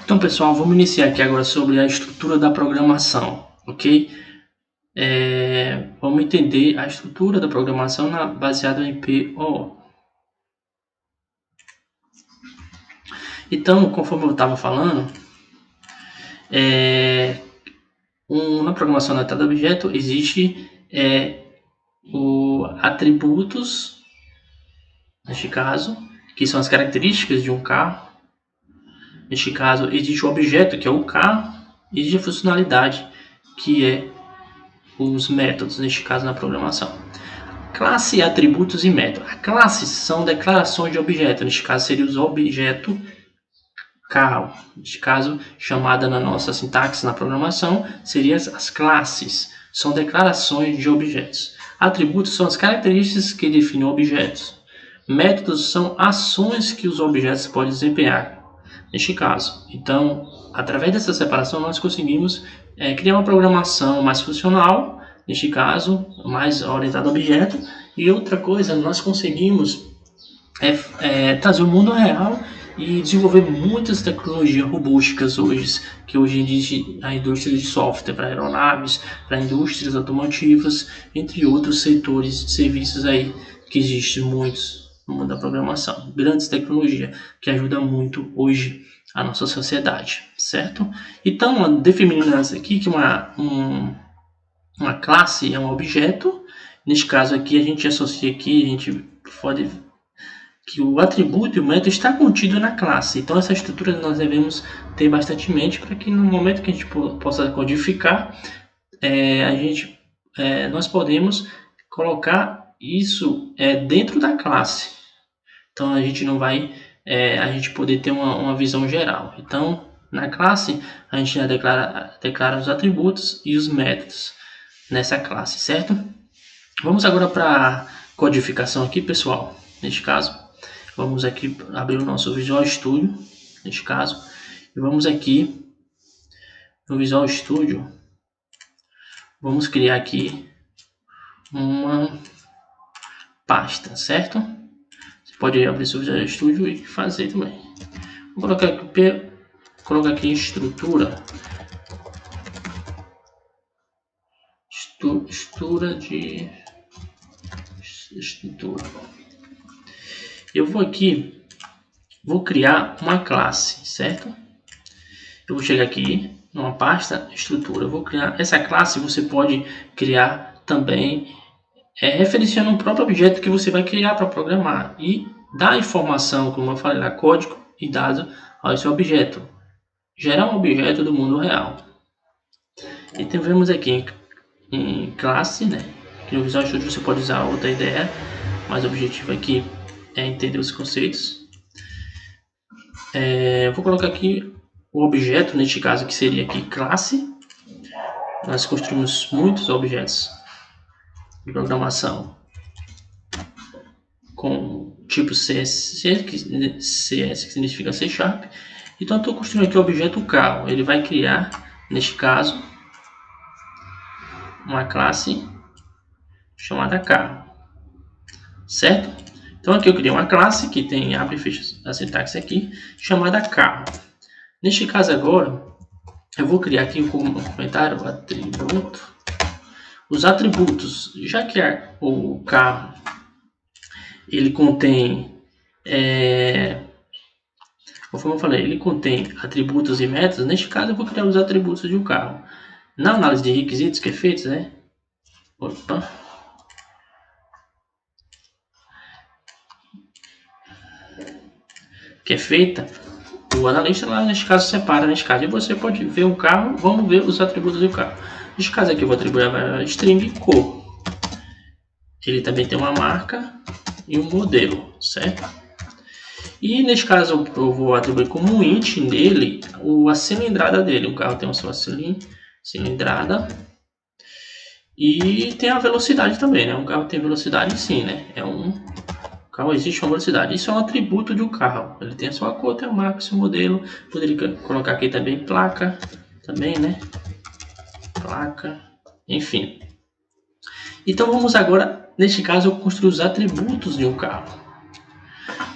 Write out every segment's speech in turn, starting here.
Então, pessoal, vamos iniciar aqui agora sobre a estrutura da programação, ok? Vamos entender a estrutura da programação baseada em PO. Então, conforme eu estava falando, na programação orientada a objeto existe atributos, neste caso, que são as características de um carro. Neste caso, existe o objeto, que é o carro, e existe a funcionalidade, que é os métodos, neste caso na programação. Classe, atributos e métodos. As classes são declarações de objeto, neste caso seria os objeto carro. Neste caso, chamada na nossa sintaxe na programação, seriam as classes. São declarações de objetos. Atributos são as características que definem objetos. Métodos são ações que os objetos podem desempenhar. Neste caso, então, através dessa separação, nós conseguimos criar uma programação mais funcional, neste caso, mais orientada a objeto. E outra coisa, nós conseguimos trazer o mundo real e desenvolver muitas tecnologias robustas que hoje existe a indústria de software para aeronaves, para indústrias automotivas, entre outros setores de serviços aí que existem muitos no mundo da programação. Grandes tecnologias que ajudam muito hoje a nossa sociedade, certo? Então, definindo aqui que uma classe é um objeto. Neste caso aqui, a gente associa aqui, a gente pode que o atributo e o método está contido na classe. Então, essa estrutura nós devemos ter bastante em mente para que no momento que a gente possa codificar, nós podemos colocar isso dentro da classe. Então, a gente não vai a gente poder ter uma visão geral. Então, na classe, a gente já declara os atributos e os métodos nessa classe, certo? Vamos agora para a codificação aqui, pessoal. Neste caso, vamos aqui abrir o nosso Visual Studio, neste caso, e vamos aqui no Visual Studio, vamos criar aqui uma pasta, certo? Você pode abrir seu Visual Studio e fazer também. Vou colocar aqui estrutura. Estrutura. Eu vou criar uma classe, certo? Eu vou chegar aqui numa pasta estrutura. Eu vou criar essa classe. Você pode criar também referenciando um próprio objeto que você vai criar para programar e dar informação, como eu falei lá, código e dados ao esse objeto. Gerar um objeto do mundo real. E temos aqui em classe, né? Que no Visual Studio você pode usar outra ideia, mas o objetivo aqui é entender os conceitos. Vou colocar aqui o objeto, neste caso que seria aqui classe. Nós construímos muitos objetos de programação com tipo CSS, que significa C#. Então, estou construindo aqui o objeto carro. Ele vai criar, neste caso, uma classe chamada carro, certo? Então, aqui eu criei uma classe que tem abre e fecha a sintaxe aqui, chamada carro. Neste caso agora, eu vou criar aqui como comentário o atributo. Os atributos, já que o carro ele contém, conforme eu falei, ele contém atributos e métodos. Neste caso, eu vou criar os atributos de um carro. Na análise de requisitos que é feita, né? Que é feita, o analista lá neste caso separa, neste caso, e você pode ver o carro. Vamos ver os atributos do carro. Neste caso aqui eu vou atribuir a string cor. Ele também tem uma marca e um modelo, certo? E neste caso eu vou atribuir como int nele a cilindrada dele. O carro tem a sua cilindrada e tem a velocidade também, né? Um carro tem velocidade sim, né? O carro existe uma velocidade. Isso é um atributo de um carro. Ele tem a sua cor, tem a marca, seu modelo. Poderia colocar aqui também placa, também, né? Placa, enfim. Então vamos agora, neste caso, eu construir os atributos de um carro.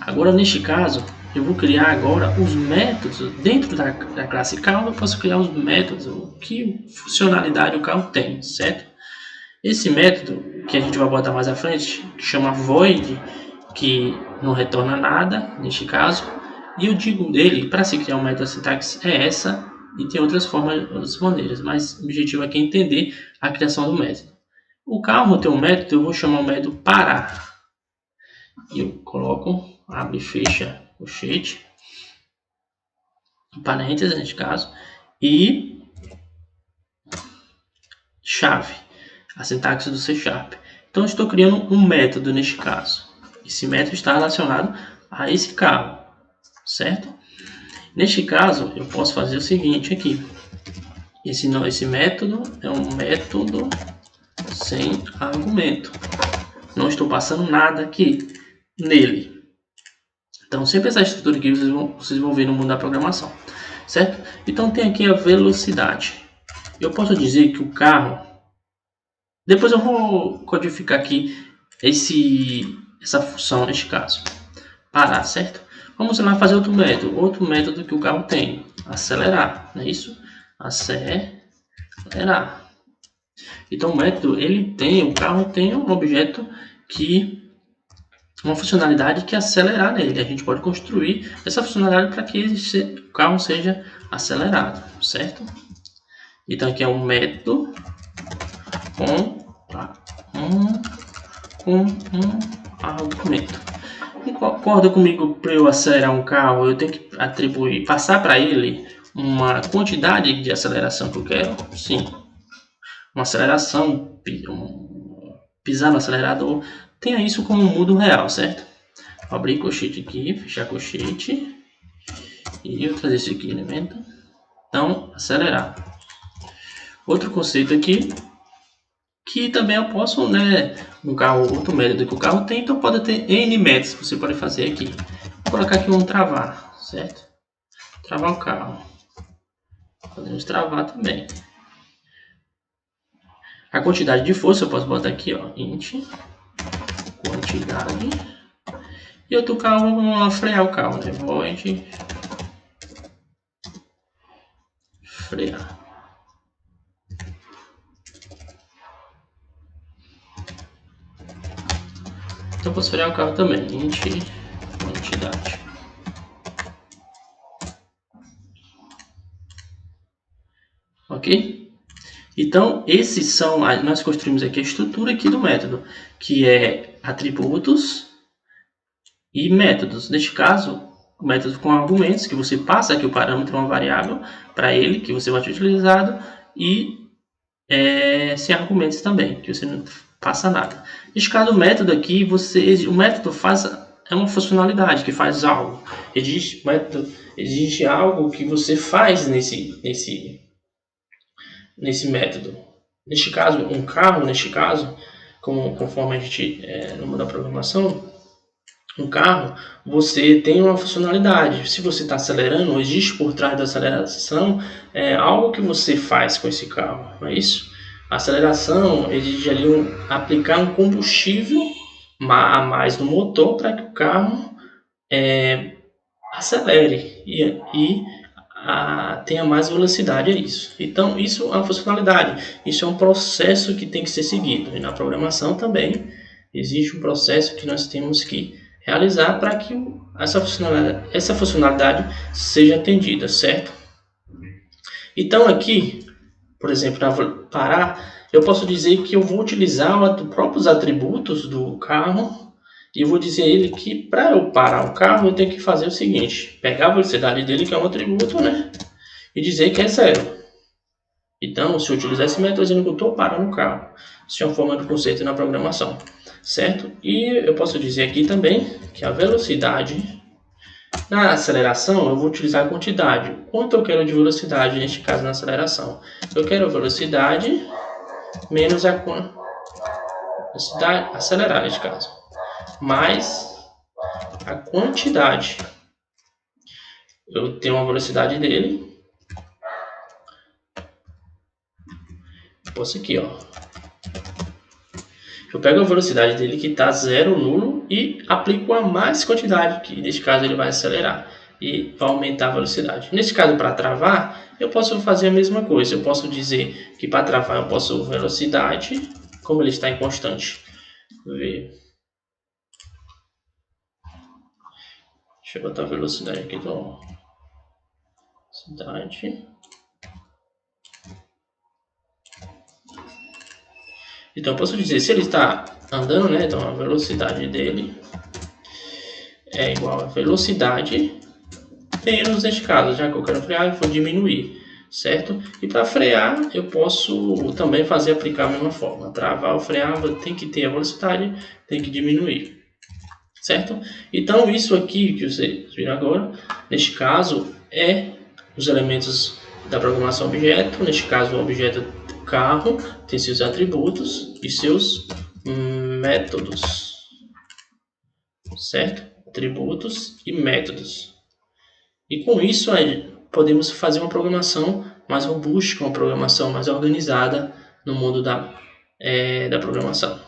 Agora, neste caso, eu vou criar agora os métodos. Dentro da classe carro, eu posso criar os métodos, que funcionalidade o carro tem, certo? Esse método, que a gente vai botar mais à frente, que chama void, que não retorna nada, neste caso. E eu digo dele, para se criar um método, a sintaxe é essa, e tem outras formas, outras maneiras, mas o objetivo aqui é entender a criação do método. O carro tem um método, eu vou chamar o método parar. E eu coloco, abre e fecha o colchete, parênteses neste caso, e chave, a sintaxe do C#. Então eu estou criando um método neste caso. Esse método está relacionado a esse carro, certo? Neste caso, eu posso fazer o seguinte aqui. Esse método é um método sem argumento. Não estou passando nada aqui nele. Então, sempre essa estrutura que vocês vão ver no mundo da programação, certo? Então, tem aqui a velocidade. Eu posso dizer que o carro... Depois eu vou codificar aqui essa função neste caso. Parar, certo? Vamos lá fazer outro método que o carro tem, acelerar, não é isso? Acelerar. Então o método, o carro tem um objeto uma funcionalidade que é acelerar nele. A gente pode construir essa funcionalidade para que o carro seja acelerado, certo? Então aqui é um método com um argumento. Concorda comigo? Para eu acelerar um carro, eu tenho que passar para ele uma quantidade de aceleração que eu quero? Sim. Uma aceleração, pisar no acelerador, tenha isso como um mundo real, certo? Vou abrir colchete aqui, fechar colchete, e eu trazer esse aqui, elemento. Então, acelerar. Outro conceito aqui, que também eu posso, no carro, outro método que o carro tem, então pode ter N métodos que você pode fazer aqui. Vou colocar aqui um travar, certo? Travar o carro. Podemos travar também. A quantidade de força eu posso botar aqui, ó, int quantidade. E outro carro, vamos lá frear o carro, né? Void frear. Então eu posso frear o carro também, int quantidade. Ok? Então, nós construímos aqui a estrutura aqui do método, que é atributos e métodos. Neste caso, o método com argumentos, que você passa aqui o parâmetro, uma variável, para ele, que você vai ter utilizado, e sem argumentos também, que você não passa nada. Neste caso, o método aqui, o método é uma funcionalidade que faz algo. Existe algo que você faz nesse método. Neste caso, um carro, conforme a gente no mundo da programação, um carro, você tem uma funcionalidade. Se você está acelerando, existe por trás da aceleração algo que você faz com esse carro, não é isso? A aceleração exige ali aplicar um combustível a mais no motor para que o carro acelere e tenha mais velocidade, é isso. Então, isso é uma funcionalidade, isso é um processo que tem que ser seguido. E na programação também existe um processo que nós temos que realizar para que essa funcionalidade seja atendida, certo? Então, aqui, por exemplo, para parar, eu posso dizer que eu vou utilizar os próprios atributos do carro e vou dizer a ele que para eu parar o carro eu tenho que fazer o seguinte: pegar a velocidade dele, que é um atributo, né? E dizer que é 0. Então, se eu utilizar esse método, dizendo que eu estou parando o carro. Isso é uma forma de conceito na programação, certo? E eu posso dizer aqui também que a velocidade, na aceleração, eu vou utilizar a quantidade. Quanto eu quero de velocidade, neste caso, na aceleração? Eu quero a velocidade menos a velocidade acelerar, neste caso, mais a quantidade. Eu tenho uma velocidade dele. Posso aqui, ó. Eu pego a velocidade dele que está 0, nulo, e aplico a mais quantidade, que neste caso ele vai acelerar e vai aumentar a velocidade. Neste caso, para travar, eu posso fazer a mesma coisa. Eu posso dizer que para travar eu posso velocidade, como ele está em constante, v. Deixa eu botar a velocidade aqui do velocidade. Então eu posso dizer, se ele está andando, né, então a velocidade dele é igual a velocidade menos, neste caso, já que eu quero frear, eu vou diminuir, certo? E para frear, eu posso também aplicar a mesma forma. Travar ou frear, tem que ter a velocidade, tem que diminuir, certo? Então isso aqui que vocês viram agora, neste caso, é os elementos da programação objeto. Neste caso, o objeto carro tem seus atributos e seus métodos, certo? Atributos e métodos. E com isso aí, podemos fazer uma programação mais robusta, uma programação mais organizada no mundo da programação.